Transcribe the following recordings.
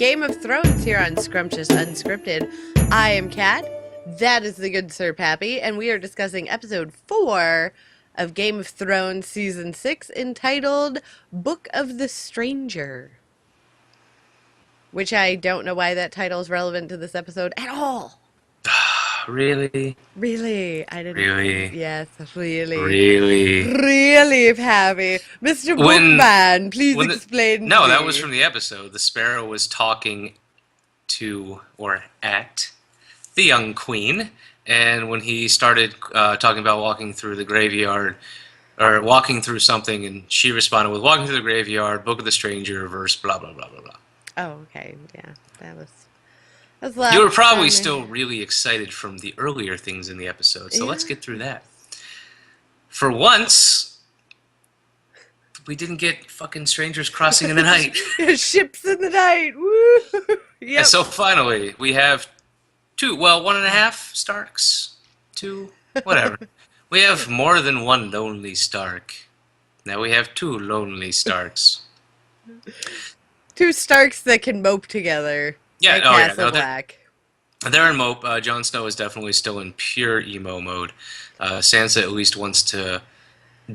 Game of Thrones here on Scrumptious Unscripted. I am Kat. That is the good Sir Pappy, and we are discussing episode 4 of Game of Thrones season 6, entitled Book of the Stranger. Which I don't know why that title is relevant to this episode at all. Really? Really? I didn't. Really? Yes, really. Really? Really, Pappy. Mr. When Bookman, please when explain to no, me. that was from the episode. The sparrow was talking to or at the young queen, and when he started talking about walking through the graveyard or walking through something, and she responded with walking through the graveyard, Book of the Stranger, verse blah blah blah blah blah. Oh, okay. Yeah, that was loud. You were probably still really excited from the earlier things in the episode, so let's get through that. For once, we didn't get fucking strangers crossing in the night. Ships in the night. Woo! Yep. And so finally, we have one and a half Starks. Two, whatever. We have more than one lonely Stark. Now we have two lonely Starks. Two Starks that can mope together. Yeah, like Castle Black. They're in mope. Jon Snow is definitely still in pure emo mode. Sansa at least wants to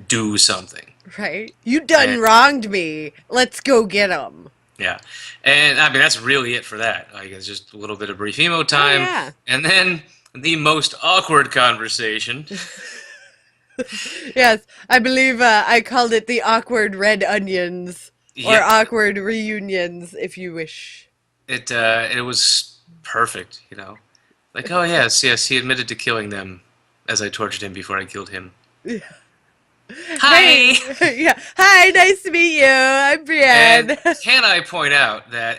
do something. Right? You done wronged me. Let's go get him. Yeah. And, I mean, that's really it for that. Like, it's just a little bit of brief emo time. Oh, yeah. And then the most awkward conversation. Yes, I believe I called it the awkward red onions. Or awkward reunions, if you wish. It was perfect, you know. Like, oh, yes, he admitted to killing them as I tortured him before I killed him. Yeah. Hi! Hey. Yeah. Hi, nice to meet you. I'm Brienne. And can I point out that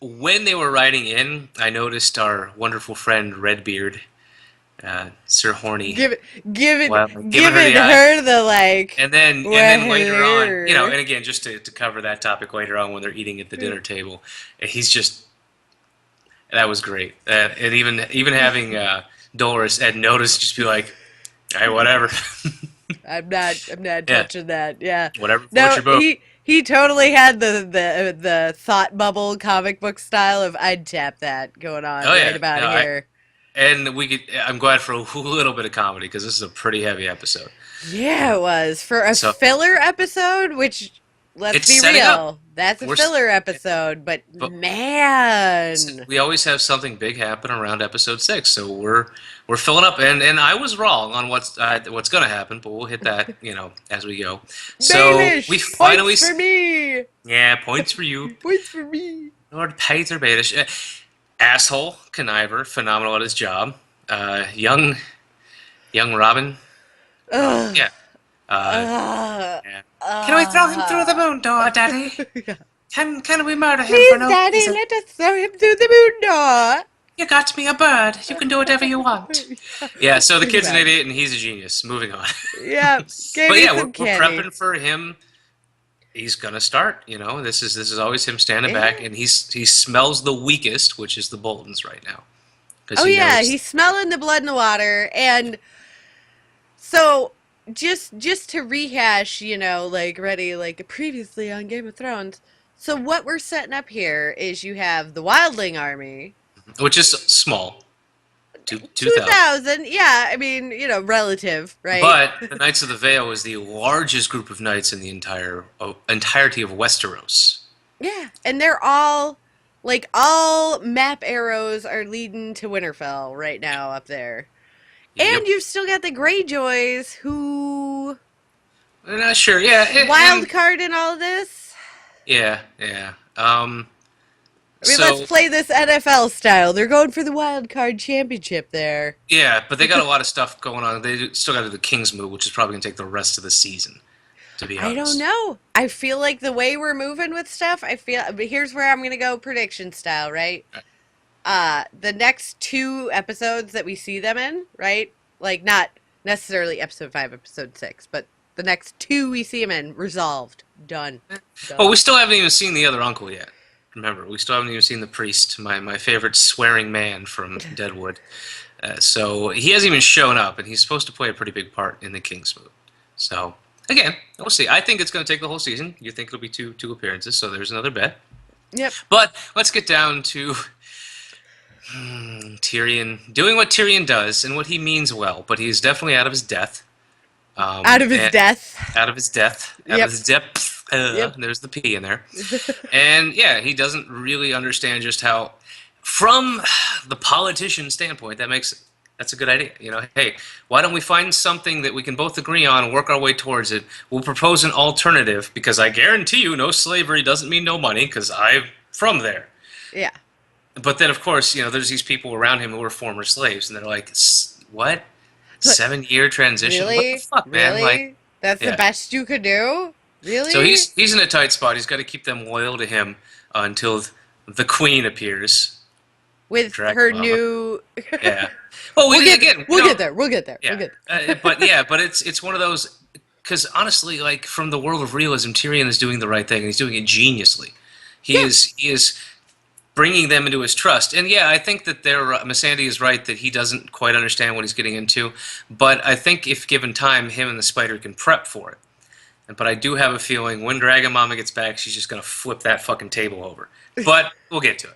when they were writing in, I noticed our wonderful friend Redbeard, Sir Horny. Giving her the like. And then later on, you know, and again, just to cover that topic later on when they're eating at the dinner table, he's just, that was great. And even having Dolores had noticed, just be like, hey, whatever. I'm not touching that. Yeah. Whatever. No, he totally had the thought bubble comic book style of I'd tap that going on about here. And I'm glad for a little bit of comedy because this is a pretty heavy episode. Yeah, it was. For a filler episode, which, let's be real, that's a filler episode, but man. We always have something big happen around episode 6, so we're filling up. And I was wrong on what's going to happen, but we'll hit that, you know, as we go. So we finally... Points for me! Yeah, points for you. Points for me. Lord Peter Baelish. Asshole, conniver, phenomenal at his job. Young Robin. Yeah. Can we throw him through the moon door, Daddy? Yeah. Can we murder him Please, for no Daddy, reason? let us throw him through the moon door. You got me a bird. You can do whatever you want. Yeah, so the kid's an idiot and he's a genius. Moving on. Yeah. But yeah, we're prepping for him. He's gonna start, you know. This is always him standing back, and he smells the weakest, which is the Boltons right now. Oh yeah, he's smelling the blood in the water, and so just to rehash, you know, like previously on Game of Thrones. So what we're setting up here is you have the Wildling army, which is small. 2,000, yeah, I mean, you know, relative, right? But the Knights of the Vale is the largest group of knights in the entirety of Westeros. Yeah, and they're all, like, all map arrows are leading to Winterfell right now up there. Yep. And you've still got the Greyjoys, who... I'm not sure, yeah. Wild card in all of this? Yeah. I mean, let's play this NFL style. They're going for the wild card championship there. Yeah, but they got a lot of stuff going on. They still got to do the King's move, which is probably going to take the rest of the season, to be honest. I don't know. I feel like the way we're moving with stuff, here's where I'm going to go prediction style, right? The next 2 episodes that we see them in, right? Like, not necessarily episode 5, episode 6, but the next 2 we see them in, resolved. Done. Well, we still haven't even seen the other uncle yet. Remember, we still haven't even seen the priest, my favorite swearing man from Deadwood. So he hasn't even shown up, and he's supposed to play a pretty big part in the King's move. So, again, we'll see. I think it's going to take the whole season. You think it'll be two appearances, so there's another bet. Yep. But let's get down to Tyrion doing what Tyrion does and what he means well, but he's definitely out of his depth. Out of his And death. out of his depth, out of Yep. his depth. Yep. There's the P in there. And yeah, he doesn't really understand just how, from the politician standpoint, that's a good idea. You know, hey, why don't we find something that we can both agree on and work our way towards it? We'll propose an alternative because I guarantee you, no slavery doesn't mean no money because I'm from there. Yeah. But then, of course, there's these people around him who were former slaves, and they're like, "What? 7-year transition? What the Really? fuck, man?" Like, Really? That's the yeah. best you could do? So Really? he's in a tight spot. He's got to keep them loyal to him until the queen appears. With Drag her Mama. new. Yeah. Well, We'll get again, we'll get there. We'll get there. Yeah. We'll get But it's one of those, because honestly, like from the world of realism, Tyrion is doing the right thing and he's doing it geniusly. He Yeah. is bringing them into his trust. And yeah, I think that Missandei is right that he doesn't quite understand what he's getting into. But I think if given time, him and the spider can prep for it. But I do have a feeling when Dragon Mama gets back, she's just going to flip that fucking table over. But we'll get to it.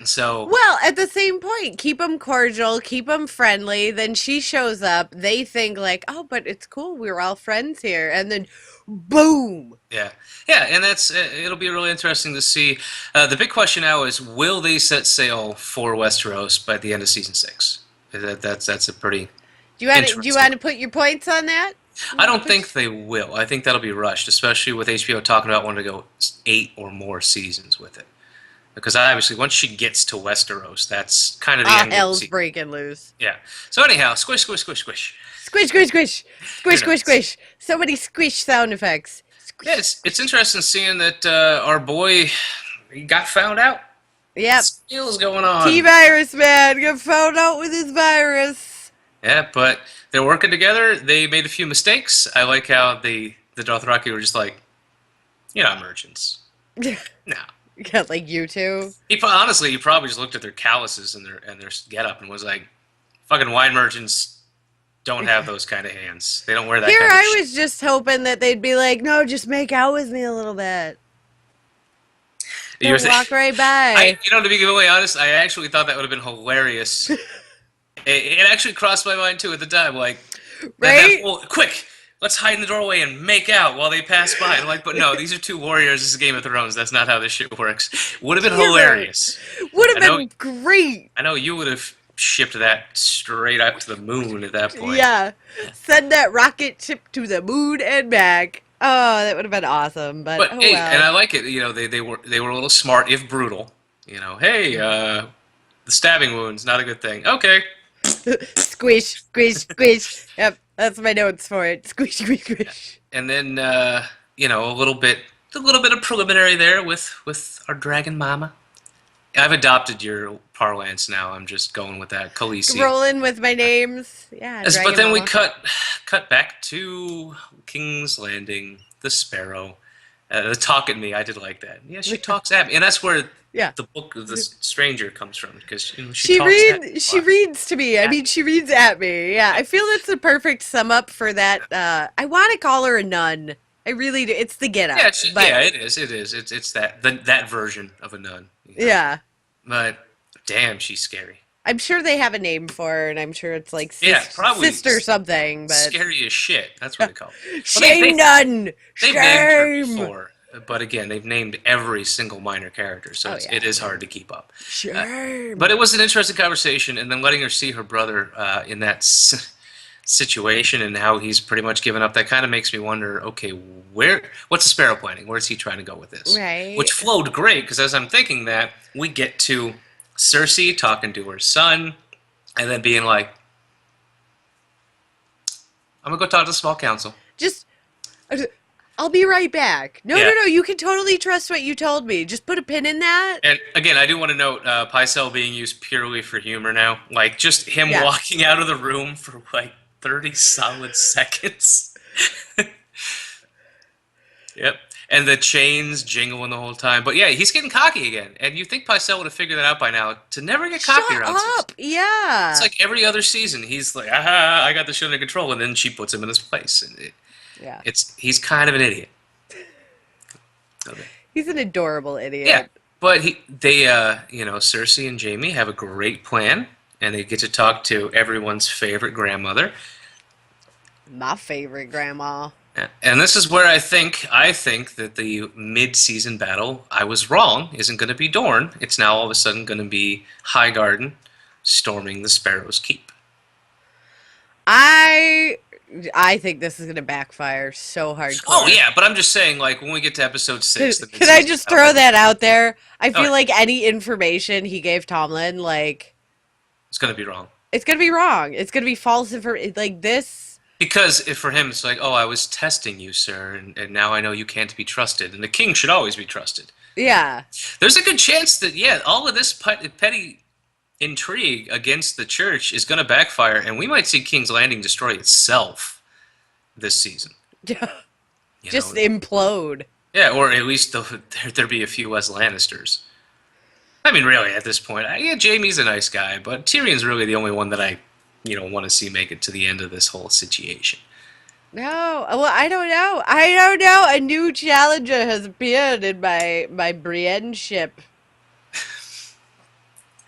So, Well, at the same point, keep them cordial, keep them friendly. Then she shows up. They think like, oh, but it's cool. We're all friends here. And then, boom. yeah. Yeah, and it'll be really interesting to see. The big question now is, will they set sail for Westeros by the end of season 6? That's a pretty Do you want to interesting. put your points on that? I don't think they will. I think that'll be rushed, especially with HBO talking about wanting to go 8 or more seasons with it. Because obviously, once she gets to Westeros, that's kind of the end of the Hell's season. breaking loose. Yeah. So anyhow, squish, squish, squish, squish. Squish, squish, squish, squish, You're squish, squish. So many squish sound effects. Squish. Yeah, it's interesting seeing that our boy he got found out. Yep. What's going on? T-virus man got found out with his virus. Yeah, but they're working together. They made a few mistakes. I like how the Dothraki were just like, you're not merchants. No. Yeah, like you two. Honestly, he probably just looked at their calluses and their getup and was like, fucking wine merchants don't have those kind of hands. They don't wear that Here kind of I shit. was just hoping that they'd be like, no, just make out with me a little bit. You're Don't walk right by. To be completely honest, I actually thought that would have been hilarious. It actually crossed my mind too at the time, like, Right? well, quick, let's hide in the doorway and make out while they pass by. And I'm like, but no, these are two warriors. This is Game of Thrones. That's not how this shit works. Would have been You're right. hilarious. Would have I know- been great. I know you would have shipped that straight out to the moon at that point. Yeah. Send that rocket ship to the moon and back. Oh, that would have been awesome. But oh Hey, well. and I like it. They were a little smart, if brutal. Hey, the stabbing wound's not a good thing. Okay. Squish, squish, squish. Yep, that's my notes for it. Squish, squish, squish. And then a little bit of preliminary there with our dragon mama. I've adopted your parlance now. I'm just going with that. Khaleesi. Rolling with my names. Yeah. But Dragon then we Mama. cut back to King's Landing, the Sparrow. The talk at me, I did like that. Yeah, she talks at me, and that's where Yeah. the book of the Stranger comes from, because she She talks at me. She reads to me. I mean, she reads at me. Yeah, I feel that's the perfect sum up for that. I want to call her a nun. I really do. It's the get up. Yeah, it is. It is. It's that version of a nun. Yeah. But damn, she's scary. I'm sure they have a name for her, and I'm sure it's like probably sister something. But scary as shit. That's what they call it. shame nun. They've named her Shame. before, but again, they've named every single minor character, so yeah. it is hard to keep up. Shame. But it was an interesting conversation, and then letting her see her brother in that situation and how he's pretty much given up, that kind of makes me wonder, okay, what's the Sparrow planning? Where's he trying to go with this? Right. Which flowed great, because as I'm thinking that, we get to Cersei talking to her son, and then being like, I'm going to go talk to the small council. Just, I'll be right back. No, Yeah. no, you can totally trust what you told me. Just put a pin in that. And again, I do want to note Pycelle being used purely for humor now. Like, just him Yeah. walking out of the room for like 30 solid seconds. Yep. And the chains jingling the whole time. But yeah, he's getting cocky again. And you think Pycelle would have figured that out by now. To never get cocky Shut around up. Yeah. It's like every other season. He's like, aha, I got this shit under control. And then she puts him in his place. And Yeah. he's kind of an idiot. Okay. He's an adorable idiot. Yeah. But Cersei and Jamie have a great plan, and they get to talk to everyone's favorite grandmother. My favorite grandma. And this is where I think that the mid-season battle, I was wrong, isn't going to be Dorne. It's now all of a sudden going to be Highgarden storming the Sparrow's Keep. I I think this is gonna backfire so Oh hardcore. yeah, but I'm just saying, like when we get to episode six, the Can I mid-season just throw battle. that out there? I Oh, feel like any information he gave Tomlin, like it's going to be wrong. it's gonna be wrong. It's gonna be false information. Like this. Because if for him, it's like, oh, I was testing you, sir, and now I know you can't be trusted, and the king should always be trusted. Yeah. There's a good chance that, yeah, all of this petty intrigue against the church is going to backfire, and we might see King's Landing destroy itself this season. You Just know, implode. yeah, or at least there be a few less Lannisters. I mean, really, at this point, yeah, Jaime's a nice guy, but Tyrion's really the only one that I want to see make it to the end of this whole situation. No, well, I don't know. I don't know. A new challenger has appeared in my Brienne ship.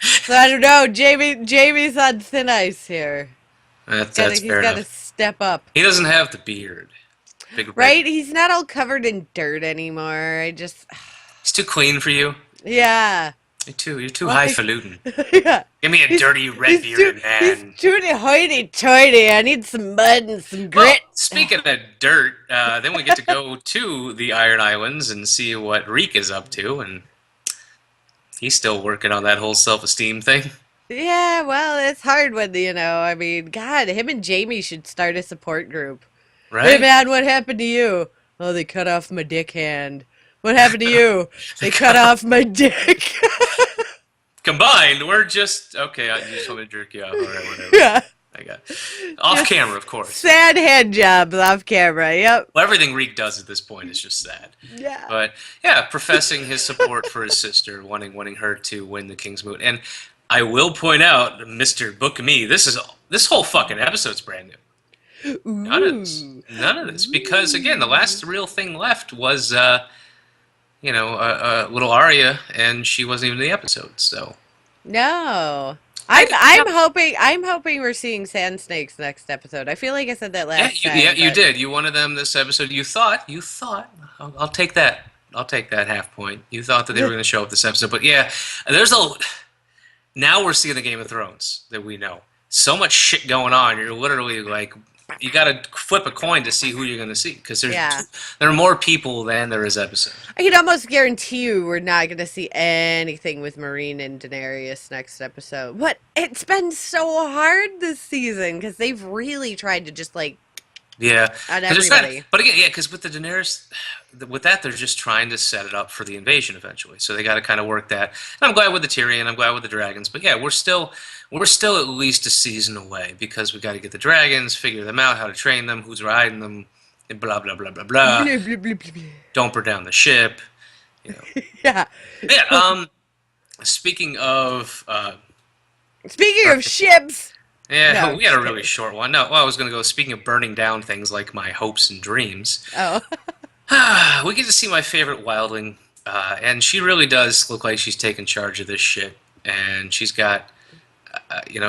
So I don't know. Jamie's on thin ice here. That's He's fair gotta enough. step up. He doesn't have the beard, big red. Right? He's not all covered in dirt anymore. I just He's too clean for you. yeah. You're too Like highfalutin. yeah. Give me a dirty red bearded He's man. too hoity-toity. I need some mud and some Well, grit. speaking of dirt, then we get to go to the Iron Islands and see what Reek is up to, and he's still working on that whole self-esteem thing, Yeah, well, it's hard when, I mean, God, him and Jamie should start a support group. Hey, right? man, what happened to you? Oh, they cut off my dick hand. What happened to you? They cut off my dick. Combined, we're just okay. You just want me to jerk you off, all right? Whatever. Yeah. I got off Just camera, of course. sad hand jobs off camera. Yep. Well, everything Reek does at this point is just sad. Yeah. But yeah, professing his support for his sister, wanting her to win the King's Moot. And I will point out, Mr. Book Me, this whole fucking episode's brand new. Ooh. None of this, because again, the last real thing left was little Arya, and she wasn't even in the episode. So No. I, I'm hoping we're seeing sand snakes next episode. I feel like I said that yeah, last time. you But did. You wanted them this episode. You thought. I'll take that. I'll take that half point. You thought that they were going to show up this episode, but yeah, there's a. Now we're seeing the Game of Thrones that we know. So much shit going on. You're literally like, you got to flip a coin to see who you're going to see because yeah. there are more people than there is episodes. I can almost guarantee you we're not going to see anything with Marine and Daenerys next episode. But it's been so hard this season because they've really tried to just Yeah, on 'cause there's that- everybody. but again, yeah, because with the Daenerys, with that they're just trying to set it up for the invasion eventually. So they got to kind of work that. And I'm glad with the Tyrion, I'm glad with the dragons, but yeah, we're still at least a season away because we got to get the dragons, figure them out, how to train them, who's riding them, and blah blah blah blah blah. Blah, blah, blah, blah, blah. Don't burn down the ship. You know. Yeah. Yeah. Speaking of Speaking of ships. yeah, No, we had a just really kidding. short one. No, well, I was going to go. Speaking of burning down things like my hopes and dreams, Oh. we get to see my favorite wildling, and she really does look like she's taking charge of this shit. And she's got,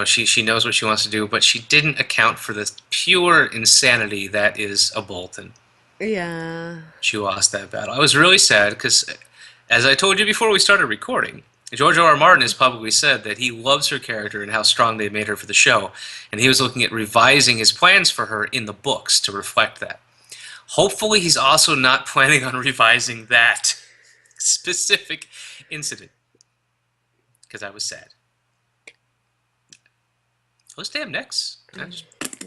she knows what she wants to do, but she didn't account for the pure insanity that is a Bolton. Yeah. She lost that battle. I was really sad because, as I told you before we started recording, George R. R. Martin has publicly said that he loves her character and how strong they made her for the show, and he was looking at revising his plans for her in the books to reflect that. Hopefully he's also not planning on revising that specific incident, because I was sad. Those damn necks.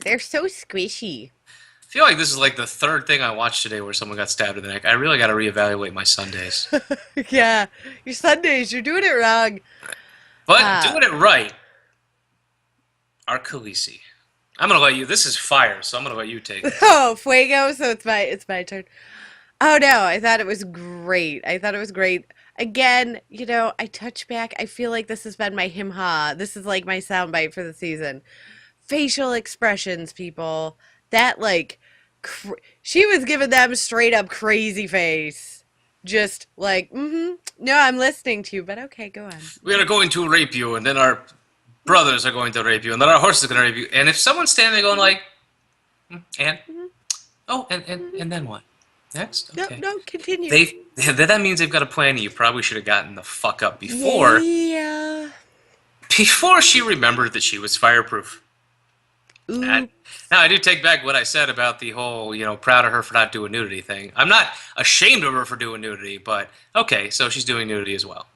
They're so squishy. I feel like this is like the third thing I watched today where someone got stabbed in the neck. I really got to reevaluate my Sundays. Yeah. Your Sundays, you're doing it wrong. But doing it right are Khaleesi. I'm gonna let you. This is fire, so I'm gonna let you take it. Oh, Fuego, so it's my turn. Oh no, I thought it was great. I thought it was great. Again, I touch back. I feel like this has been my him ha. This is like my soundbite for the season. Facial expressions, people. That she was giving them straight up crazy face. just like, no, I'm listening to you, but okay, go on. We are going to rape you, and then our brothers are going to rape you, and then our horse is going to rape you. And if someone's standing there going like, and oh, and then what? Next, No, okay. no, continue. That means they've got a plan. You probably should have gotten the fuck up before. Yeah. Before she remembered that she was fireproof. Ooh. Now, I do take back what I said about the whole, proud of her for not doing nudity thing. I'm not ashamed of her for doing nudity, but okay, so she's doing nudity as well.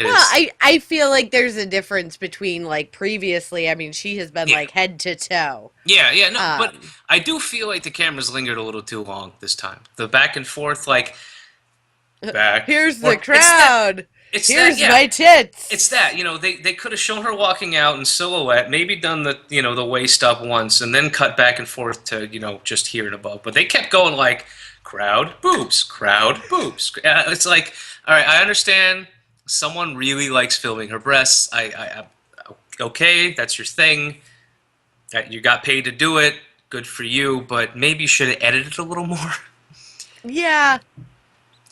I feel like there's a difference between, like, previously, I mean, she has been, like, head to toe. Yeah, no, but I do feel like the cameras lingered a little too long this time. The back and forth, like, here's the crowd. Here's my tits. It's that, they could have shown her walking out in silhouette, maybe done the, the waist up once, and then cut back and forth to, just here and above. But they kept going like, crowd, boobs, crowd, boobs. It's like, all right, I understand someone really likes filming her breasts. Okay, that's your thing. You got paid to do it. Good for you, but maybe you should have edited a little more. Yeah.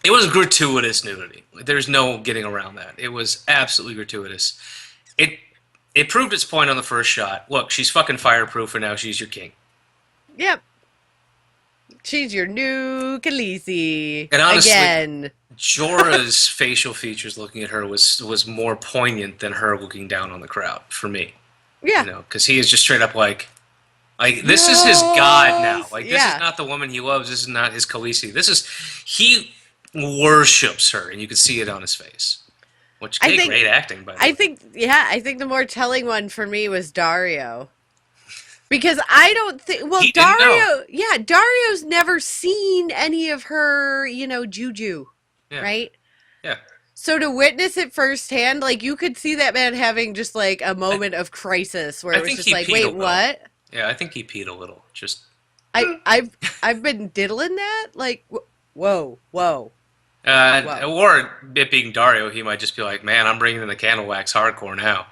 It was gratuitous nudity. There's no getting around that. It was absolutely gratuitous. It proved its point on the first shot. Look, she's fucking fireproof, and now she's your king. Yep. She's your new Khaleesi. And honestly, again. Jorah's facial features looking at her was more poignant than her looking down on the crowd, for me. Yeah. Because he is just straight up like this is his god now. Like, this is not the woman he loves. This is not his Khaleesi. He worships her, and you can see it on his face. Which, great acting, by the way. I think the more telling one for me was Dario. Because I don't think, Dario's never seen any of her, juju, right? Yeah. So to witness it firsthand, like, you could see that man having just, like, a moment of crisis where it was just like, wait, what? Yeah, I think he peed a little. Just. I've been diddling that? Like, whoa. Or it being Dario, he might just be like, man, I'm bringing in the candle wax hardcore now.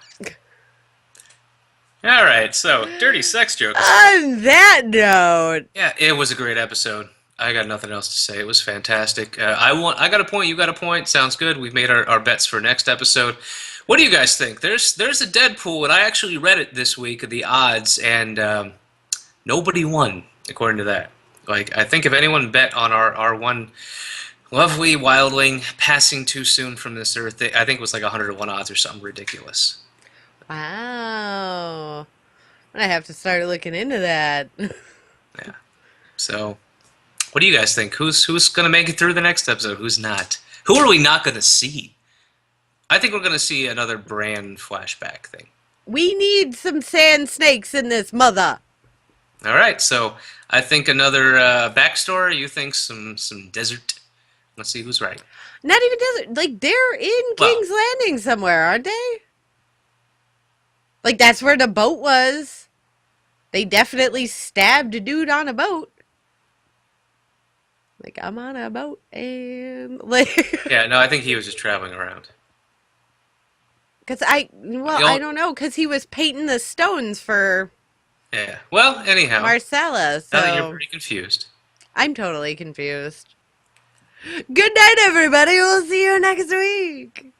All right, so dirty sex jokes. On that note. Yeah, it was a great episode. I got nothing else to say. It was fantastic. I got a point. You got a point. Sounds good. We've made our bets for next episode. What do you guys think? There's a Deadpool, and I actually read it this week, the odds, and nobody won according to that. Like, I think if anyone bet on our one lovely wildling passing too soon from this earth, I think it was like 101 odds or something ridiculous. Wow. I'm gonna have to start looking into that. Yeah. So, what do you guys think? Who's gonna make it through the next episode? Who's not? Who are we not gonna see? I think we're gonna see another Bran flashback thing. We need some sand snakes in this mother. All right. So I think another backstory. You think some desert. Let's see who's right. Not even desert. Like, they're in King's Landing somewhere, aren't they? Like, that's where the boat was. They definitely stabbed a dude on a boat. Like, I'm on a boat and like. Yeah, no, I think he was just traveling around. Because I don't know, because he was painting the stones for. Yeah. Well, anyhow. Marcella. So I think you're pretty confused. I'm totally confused. Good night, everybody. We'll see you next week.